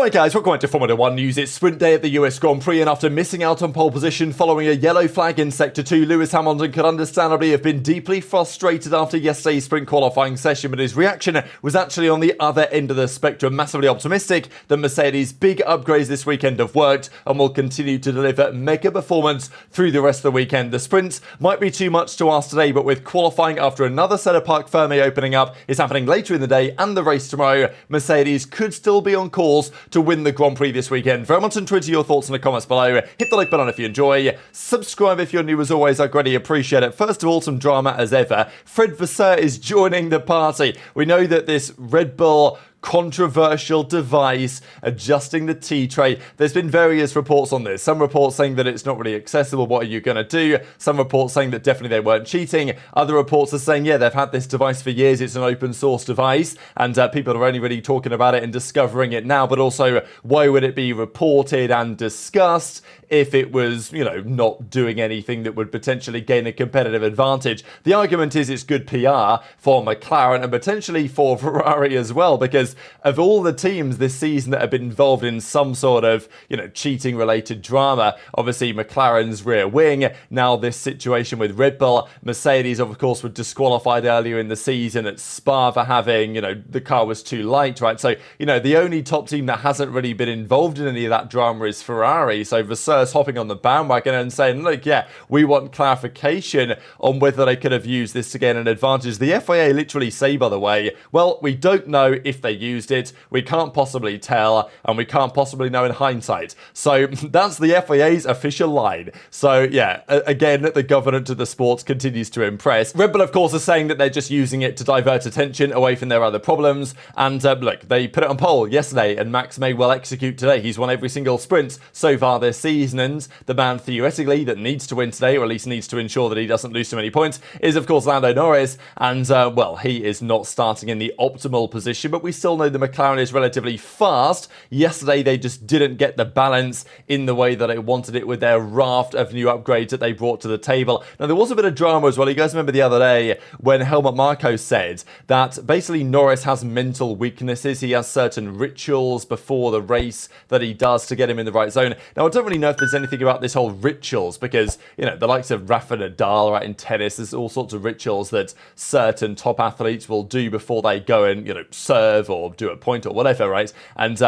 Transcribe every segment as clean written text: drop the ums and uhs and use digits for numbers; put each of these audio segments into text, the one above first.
Alright guys, welcome back to Formula 1 news. It's sprint day at the US Grand Prix, and after missing out on pole position following a yellow flag in Sector 2, Lewis Hamilton could understandably have been deeply frustrated after yesterday's sprint qualifying session, but his reaction was actually on the other end of the spectrum, massively optimistic that Mercedes' big upgrades this weekend have worked and will continue to deliver mega performance through the rest of the weekend. The sprint might be too much to ask today, but with qualifying after another set of Parc Fermé opening up, it's happening later in the day, and the race tomorrow, Mercedes could still be on course to win the Grand Prix this weekend. Very much on Twitter, your thoughts in the comments below. Hit the like button if you enjoy. Subscribe if you're new as always, I greatly appreciate it. First of all, some drama as ever. Fred Vasseur is joining the party. We know that this Red Bull controversial device adjusting the T-tray. There's been various reports on this. Some reports saying that it's not really accessible. What are you going to do? Some reports saying that definitely they weren't cheating. Other reports are saying, yeah, they've had this device for years. It's an open source device, and people are only really talking about it and discovering it now. But also, why would it be reported and discussed if it was, you know, not doing anything that would potentially gain a competitive advantage? The argument is it's good PR for McLaren and potentially for Ferrari as well, because of all the teams this season that have been involved in some sort of, you know, cheating related drama, obviously McLaren's rear wing, now this situation with Red Bull. Mercedes, of course, were disqualified earlier in the season at Spa for having, you know, the car was too light, right? So, you know, the only top team that hasn't really been involved in any of that drama is Ferrari. So Vasseur's hopping on the bandwagon and saying, look, yeah, we want clarification on whether they could have used this to gain an advantage. The FIA literally say, by the way, well, we don't know if they used it, we can't possibly tell, and we can't possibly know in hindsight. So that's the FIA's official line. So yeah, again, the government of the sports continues to impress. Red Bull, of course, are saying that they're just using it to divert attention away from their other problems. And look, they put it on pole yesterday, and Max may well execute today. He's won every single sprint so far this season, and the man theoretically that needs to win today, or at least needs to ensure that he doesn't lose too many points, is of course Lando Norris. And well, he is not starting in the optimal position, but we still know the McLaren is relatively fast. Yesterday, they just didn't get the balance in the way that they wanted it with their raft of new upgrades that they brought to the table. Now, there was a bit of drama as well. You guys remember the other day when Helmut Marko said that basically Norris has mental weaknesses. He has certain rituals before the race that he does to get him in the right zone. Now, I don't really know if there's anything about this whole rituals, because, you know, the likes of Rafa Nadal, right, in tennis, there's all sorts of rituals that certain top athletes will do before they go and, you know, serve or do a point or whatever, right? And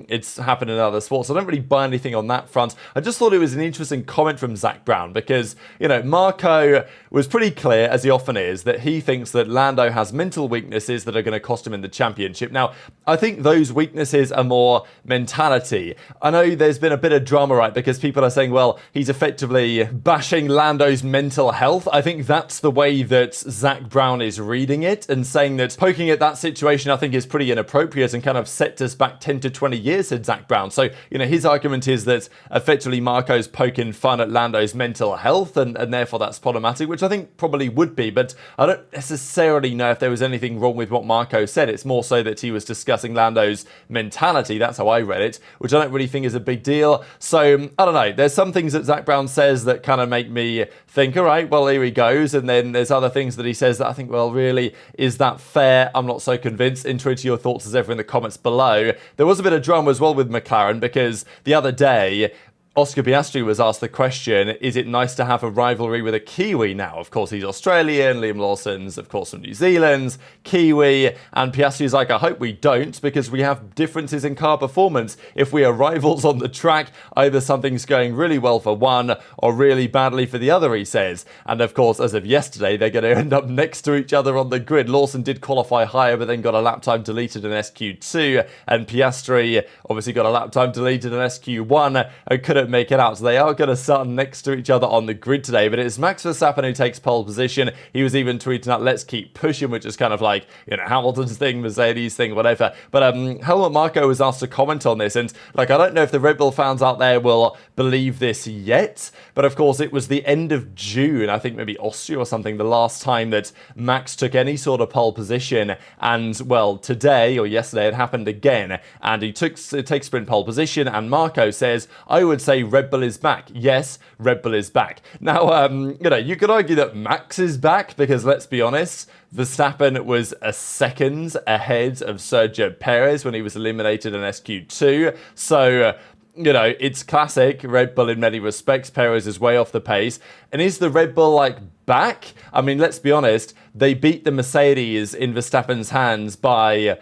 it's happened in other sports. I don't really buy anything on that front. I just thought it was an interesting comment from Zach Brown, because, you know, Marko was pretty clear, as he often is, that he thinks that Lando has mental weaknesses that are going to cost him in the championship. Now, I think those weaknesses are more mentality. I know there's been a bit of drama, right, because people are saying, well, he's effectively bashing Lando's mental health. I think that's the way that Zach Brown is reading it, and saying that poking at that situation, I think, is pretty inappropriate and kind of set us back 10 to 20 years, said Zach Brown. So, you know, his argument is that effectively Marko's poking fun at Lando's mental health, and therefore that's problematic, which I think probably would be, but I don't necessarily know if there was anything wrong with what Marko said. It's more so that he was discussing Lando's mentality. That's how I read it, which I don't really think is a big deal. So, I don't know. There's some things that Zach Brown says that kind of make me think, all right, well, here he goes. And then there's other things that he says that I think, well, really, is that fair? I'm not so convinced. Intro to your thoughts as ever in the comments below. There was a bit of drama as well with McLaren, because the other day, Oscar Piastri was asked the question, is it nice to have a rivalry with a Kiwi now? Of course, he's Australian. Liam Lawson's, of course, from New Zealand. Kiwi. And Piastri's like, I hope we don't, because we have differences in car performance. If we are rivals on the track, either something's going really well for one or really badly for the other, he says. And of course, as of yesterday, they're going to end up next to each other on the grid. Lawson did qualify higher, but then got a lap time deleted in SQ2. And Piastri obviously got a lap time deleted in SQ1 and couldn't make it out. So they are going to start next to each other on the grid today. But it's Max Verstappen who takes pole position. He was even tweeting out, let's keep pushing, which is kind of like, you know, Hamilton's thing, Mercedes thing, whatever. But Helmut Marko was asked to comment on this. And like, I don't know if the Red Bull fans out there will believe this yet. But of course, it was the end of June, I think maybe Austria or something, the last time that Max took any sort of pole position. And well, today or yesterday, it happened again. And he takes sprint pole position. And Marko says, I would say say Red Bull is back. Yes, Red Bull is back. Now, you could argue that Max is back because, let's be honest, Verstappen was a second ahead of Sergio Perez when he was eliminated in SQ2. So, it's classic Red Bull in many respects. Perez is way off the pace. And is the Red Bull, back? I mean, let's be honest, they beat the Mercedes in Verstappen's hands by,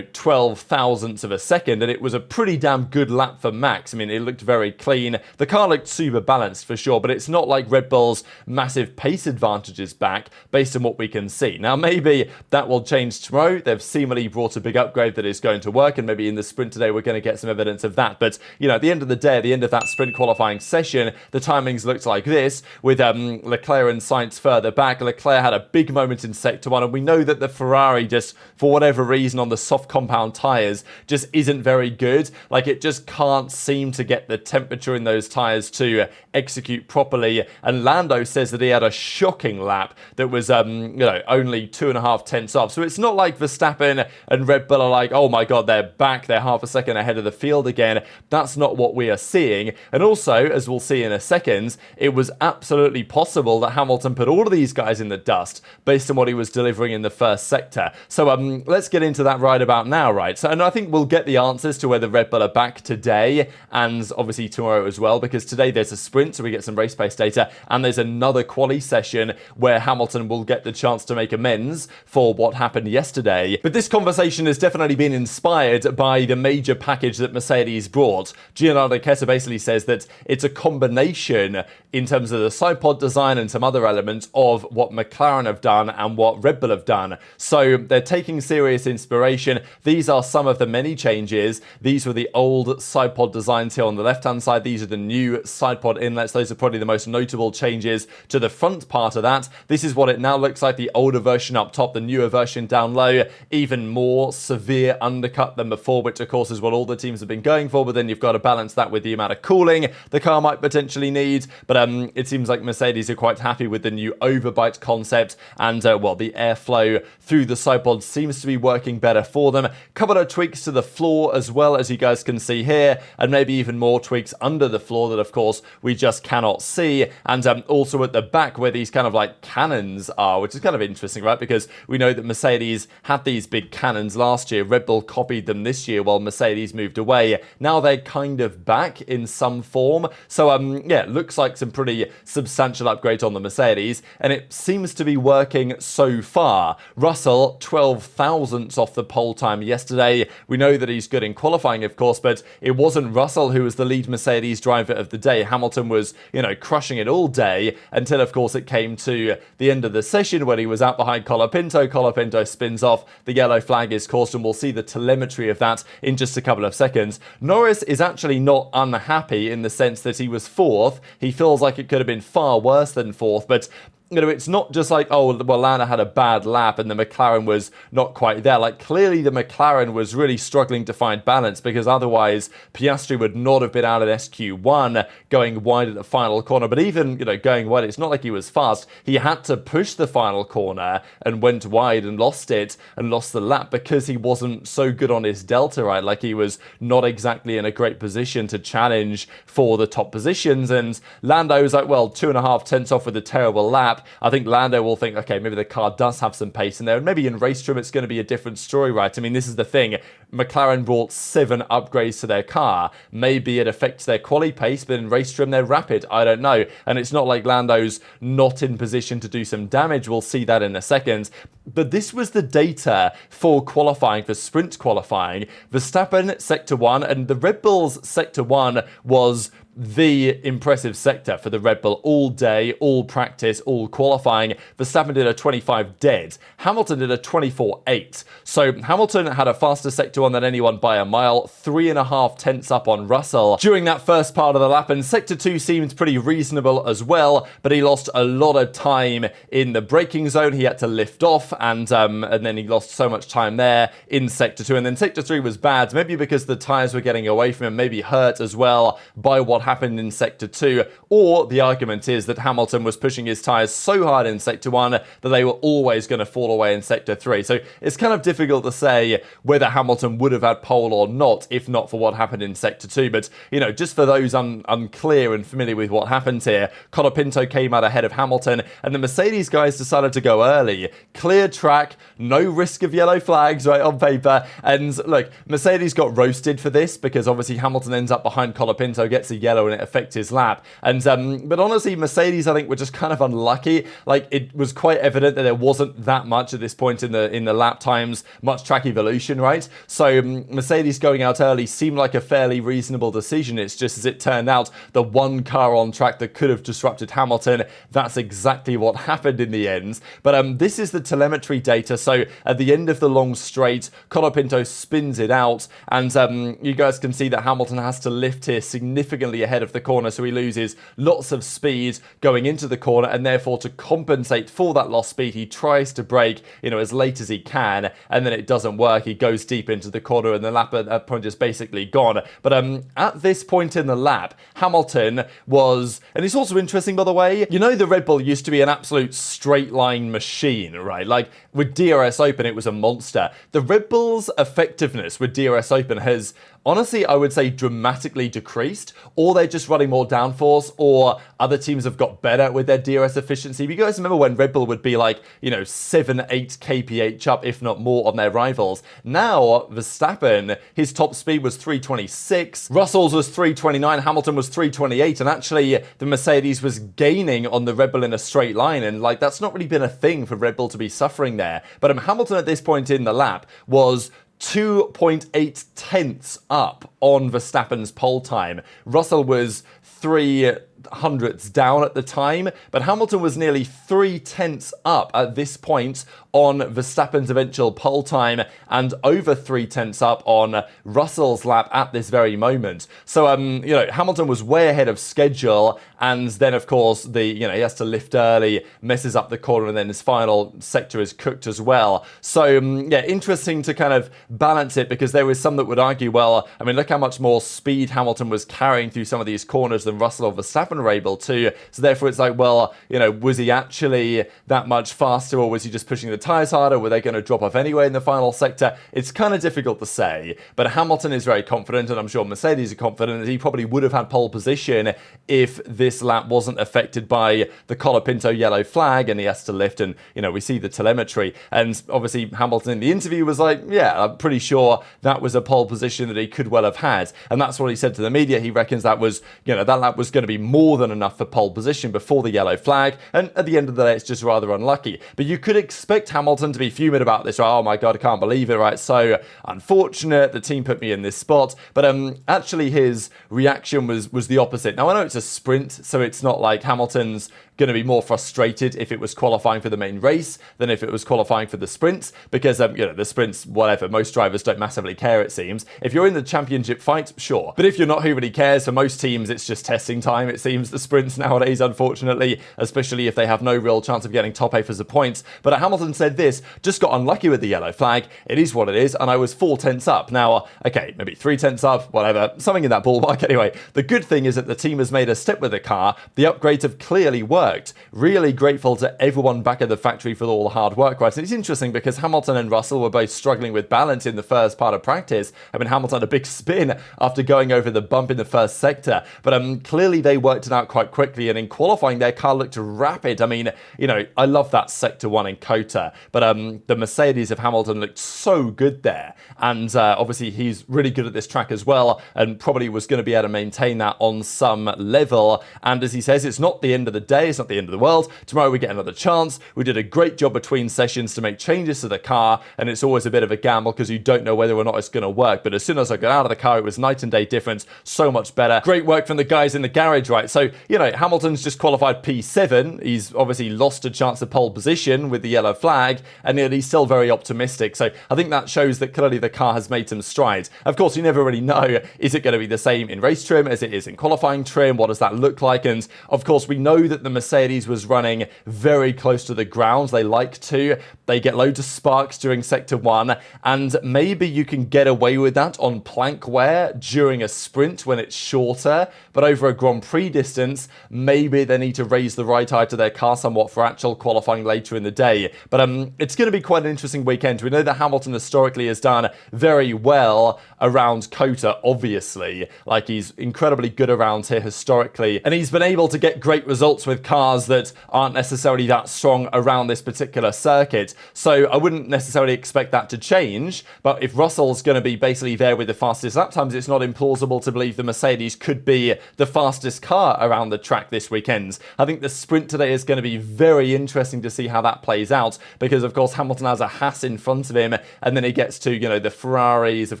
12 thousandths of a second, and it was a pretty damn good lap for Max. I mean, it looked very clean. The car looked super balanced for sure, but it's not like Red Bull's massive pace advantage is back based on what we can see. Now, maybe that will change tomorrow. They've seemingly brought a big upgrade that is going to work, and maybe in the sprint today we're going to get some evidence of that. But, at the end of the day, at the end of that sprint qualifying session, the timings looked like this, with Leclerc and Sainz further back. Leclerc had a big moment in Sector 1, and we know that the Ferrari just, for whatever reason, on the soft compound tyres, just isn't very good. It just can't seem to get the temperature in those tyres to execute properly. And Lando says that he had a shocking lap that was, only 2.5 tenths off. So it's not like Verstappen and Red Bull are like, oh my God, they're back, they're half a second ahead of the field again. That's not what we are seeing. And also, as we'll see in a second, it was absolutely possible that Hamilton put all of these guys in the dust based on what he was delivering in the first sector. So let's get into that right about now, right? So, and I think we'll get the answers to whether Red Bull are back today and obviously tomorrow as well, because today there's a sprint, so we get some race pace data, and there's another quali session where Hamilton will get the chance to make amends for what happened yesterday. But this conversation has definitely been inspired by the major package that Mercedes brought. Giancarlo Kessa basically says that it's a combination in terms of the side pod design and some other elements of what McLaren have done and what Red Bull have done. So they're taking serious inspiration. These are some of the many changes. These were the old side pod designs here on the left-hand side. These are the new side pod inlets. Those are probably the most notable changes to the front part of that. This is what it now looks like, the older version up top, the newer version down low. Even more severe undercut than before, which of course is what all the teams have been going for, but then you've got to balance that with the amount of cooling the car might potentially need. But it seems like Mercedes are quite happy with the new overbite concept, and the airflow through the side pod seems to be working better for them. A couple of tweaks to the floor as well, as you guys can see here, and maybe even more tweaks under the floor that of course we just cannot see. And also at the back where these kind of cannons are, which is kind of interesting, right? Because we know that Mercedes had these big cannons last year. Red Bull copied them this year while Mercedes moved away. Now they're kind of back in some form. So it looks like some pretty substantial upgrades on the Mercedes, and it seems to be working so far. Russell, 12 thousandths off the pole time yesterday. We know that he's good in qualifying, of course, but it wasn't Russell who was the lead Mercedes driver of the day. Hamilton was, crushing it all day until, of course, it came to the end of the session when he was out behind Colapinto. Colapinto spins off. The yellow flag is caused, and we'll see the telemetry of that in just a couple of seconds. Norris is actually not unhappy in the sense that he was fourth. He feels like it could have been far worse than fourth, but it's not just like, oh, well, Lando had a bad lap and the McLaren was not quite there. Clearly the McLaren was really struggling to find balance, because otherwise Piastri would not have been out at SQ1 going wide at the final corner. But even, going wide, it's not like he was fast. He had to push the final corner and went wide and lost it and lost the lap because he wasn't so good on his delta, right? He was not exactly in a great position to challenge for the top positions. And Lando was 2.5 tenths off with a terrible lap. I think Lando will think, okay, maybe the car does have some pace in there, and maybe in race trim it's going to be a different story, right? I mean, this is the thing. McLaren brought 7 upgrades to their car. Maybe it affects their quali pace, but in race trim they're rapid. I don't know. And it's not like Lando's not in position to do some damage. We'll see that in a second. But this was the data for qualifying, for sprint qualifying. Verstappen, Sector 1, and the Red Bull's Sector 1 was the impressive sector for the Red Bull all day, all practice, all qualifying. Verstappen did a 25 dead. Hamilton did a 24.8. So Hamilton had a faster Sector 1 than anyone by a mile, 3.5 tenths up on Russell during that first part of the lap, and Sector 2 seemed pretty reasonable as well, but he lost a lot of time in the braking zone. He had to lift off, and then he lost so much time there in Sector 2, and then Sector 3 was bad, maybe because the tyres were getting away from him, maybe hurt as well by what happened in Sector 2, or the argument is that Hamilton was pushing his tyres so hard in Sector 1 that they were always going to fall away in Sector 3. So it's kind of difficult to say whether Hamilton would have had pole or not if not for what happened in Sector 2. But, you know, just for those unclear and familiar with what happened here, Colapinto came out ahead of Hamilton, and the Mercedes guys decided to go early. Clear track, no risk of yellow flags, right, on paper. And look, Mercedes got roasted for this because obviously Hamilton ends up behind Colapinto, gets a yellow, and it affects his lap. And but honestly, Mercedes, I think, were just kind of unlucky. Like, it was quite evident that there wasn't that much at this point in the lap times, much track evolution, right? So Mercedes going out early seemed like a fairly reasonable decision. It's just, as it turned out, the one car on track that could have disrupted Hamilton, that's exactly what happened in the end. But this is the telemetry data. So at the end of the long straight, Colapinto spins it out, and you guys can see that Hamilton has to lift here significantly ahead of the corner, so he loses lots of speed going into the corner, and therefore to compensate for that lost speed, he tries to brake, you know, as late as he can, and then it doesn't work. He goes deep into the corner, and the lap at that point is basically gone. But at this point in the lap, Hamilton was, and it's also interesting, by the way, you know, the Red Bull used to be an absolute straight line machine, right? Like with DRS Open, it was a monster. The Red Bull's effectiveness with DRS Open has, honestly, I would say dramatically decreased, or they're just running more downforce, or other teams have got better with their DRS efficiency. You guys remember when Red Bull would be like, you know, 7-8 kph up, if not more, on their rivals? Now, Verstappen, his top speed was 326, Russell's was 329, Hamilton was 328, and actually the Mercedes was gaining on the Red Bull in a straight line, and like, that's not really been a thing for Red Bull to be suffering there. But Hamilton at this point in the lap was 2.8 tenths up on Verstappen's pole time. Russell was 300ths down at the time, but Hamilton was nearly 3 tenths up at this point on Verstappen's eventual pole time, and over 3 tenths up on Russell's lap at this very moment. So, you know, Hamilton was way ahead of schedule, and then, of course, he has to lift early, messes up the corner, and then his final sector is cooked as well. So, yeah, interesting to kind of balance it, because there was some that would argue, well, I mean, look how much more speed Hamilton was carrying through some of these corners than Russell or Verstappen were able to. So therefore, it's like, well, you know, was he actually that much faster, or was he just pushing the tyres harder? Were they going to drop off anyway in the final sector? It's kind of difficult to say, but Hamilton is very confident, and I'm sure Mercedes are confident that he probably would have had pole position if this lap wasn't affected by the Colapinto yellow flag, and he has to lift, and, you know, we see the telemetry, and obviously Hamilton in the interview was like, yeah, I'm pretty sure that was a pole position that he could well have had, and that's what he said to the media. He reckons that was, you know, that lap was going to be more than enough for pole position before the yellow flag, and at the end of the day, it's just rather unlucky. But you could expect Hamilton to be fuming about this, right? Oh my god, I can't believe it, right? So unfortunate, the team put me in this spot. But actually his reaction was the opposite. Now, I know it's a sprint, so it's not like Hamilton's going to be more frustrated if it was qualifying for the main race than if it was qualifying for the sprints, because you know, the sprints, whatever, most drivers don't massively care, it seems. If you're in the championship fight, sure, but if you're not, who really cares? For most teams, it's just testing time, it seems, the sprints nowadays, unfortunately, especially if they have no real chance of getting top 8 for the points. But Hamilton said this: just got unlucky with the yellow flag, it is what it is, and I was 4 tenths up. Now, okay, maybe 3 tenths up, whatever, something in that ballpark. Anyway, the good thing is that the team has made a step with the car. The upgrades have clearly worked. Really grateful to everyone back at the factory for all the hard work, right? And it's interesting because Hamilton and Russell were both struggling with balance in the first part of practice. I mean, Hamilton had a big spin after going over the bump in the first sector, but clearly they worked it out quite quickly, and in qualifying their car looked rapid. I mean, you know, I love that sector 1 in Kota, but the Mercedes of Hamilton looked so good there, and obviously he's really good at this track as well, and probably was going to be able to maintain that on some level. And as he says, it's not the end of the day, it's not the end of the world. Tomorrow we get another chance. We did a great job between sessions to make changes to the car, and it's always a bit of a gamble because you don't know whether or not it's going to work. But as soon as I got out of the car, it was night and day difference, so much better. Great work from the guys in the garage, right? So, you know, Hamilton's just qualified P7. He's obviously lost a chance of pole position with the yellow flag, and yet he's still very optimistic. So I think that shows that clearly the car has made some strides. Of course, you never really know, is it going to be the same in race trim as it is in qualifying trim? What does that look like? And of course, we know that the Mercedes was running very close to the ground. They like to. They get loads of sparks during Sector 1, and maybe you can get away with that on plank wear during a sprint when it's shorter, but over a Grand Prix distance, maybe they need to raise the right eye to their car somewhat for actual qualifying later in the day. But it's going to be quite an interesting weekend. We know that Hamilton historically has done very well around COTA, obviously. Like, he's incredibly good around here historically, and he's been able to get great results with cars that aren't necessarily that strong around this particular circuit. So I wouldn't necessarily expect that to change, but if Russell's going to be basically there with the fastest lap times, it's not implausible to believe the Mercedes could be the fastest car around the track this weekend. I think the sprint today is going to be very interesting to see how that plays out, because of course Hamilton has a Haas in front of him, and then he gets to, the Ferraris, of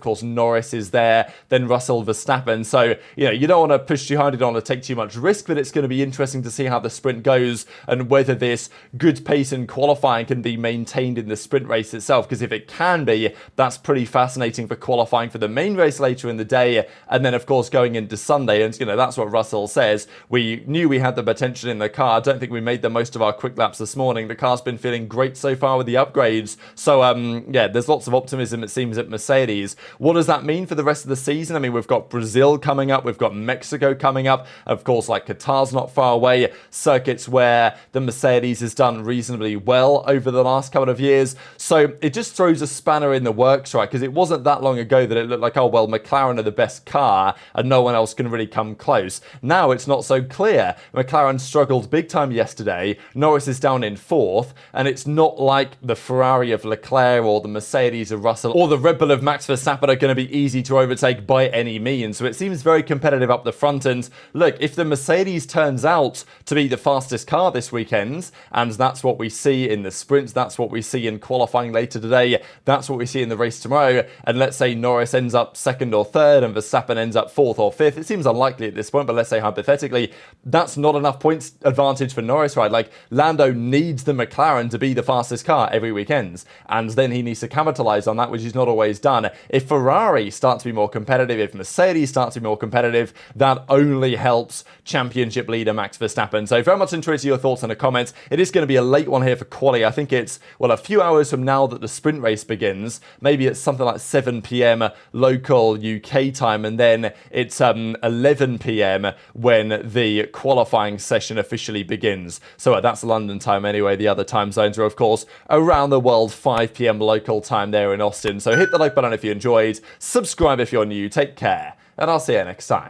course Norris is there, then Russell, Verstappen. So, you don't want to push too hard, you don't want to take too much risk, but it's going to be interesting to see how the sprint goes and whether this good pace in qualifying can be maintained in the sprint race itself, because if it can be, that's pretty fascinating for qualifying for the main race later in the day, and then of course going into Sunday. And that's what Russell says. We knew we had the potential in the car. I don't think we made the most of our quick laps this morning. The car's been feeling great so far with the upgrades. So there's lots of optimism, it seems, at Mercedes. What does that mean for the rest of the season? I mean, we've got Brazil coming up, we've got Mexico coming up, of course, like Qatar's not far away, circuits where the Mercedes has done reasonably well over the last couple of years. So it just throws a spanner in the works, right? Because it wasn't that long ago that it looked like, oh, well, McLaren are the best car and no one else can really come close. Now it's not so clear. McLaren struggled big time yesterday. Norris is down in 4th, and it's not like the Ferrari of Leclerc or the Mercedes of Russell or the Red Bull of Max Verstappen are going to be easy to overtake by any means. So it seems very competitive up the front. And look, if the Mercedes turns out to be the fastest car this weekend, and that's what we see in the sprints, that's what we see in qualifying later today, that's what we see in the race tomorrow, and let's say Norris ends up 2nd or 3rd and Verstappen ends up 4th or 5th, it seems unlikely at this point, but let's say hypothetically, that's not enough points advantage for Norris, right? Like, Lando needs the McLaren to be the fastest car every weekend, and then he needs to capitalize on that, which he's not always done. If Ferrari starts to be more competitive, if Mercedes starts to be more competitive, that only helps championship leader Max Verstappen. So very much interested in your thoughts in the comments. It is going to be a late one here for quali. I think it's, well, a few hours from now that the sprint race begins. Maybe it's something like 7 p.m. local UK time, and then it's 11 p.m. when the qualifying session officially begins. So that's London time anyway. The other time zones are, of course, around the world, 5 p.m. local time there in Austin. So hit the like button if you enjoyed, subscribe if you're new, take care, and I'll see you next time.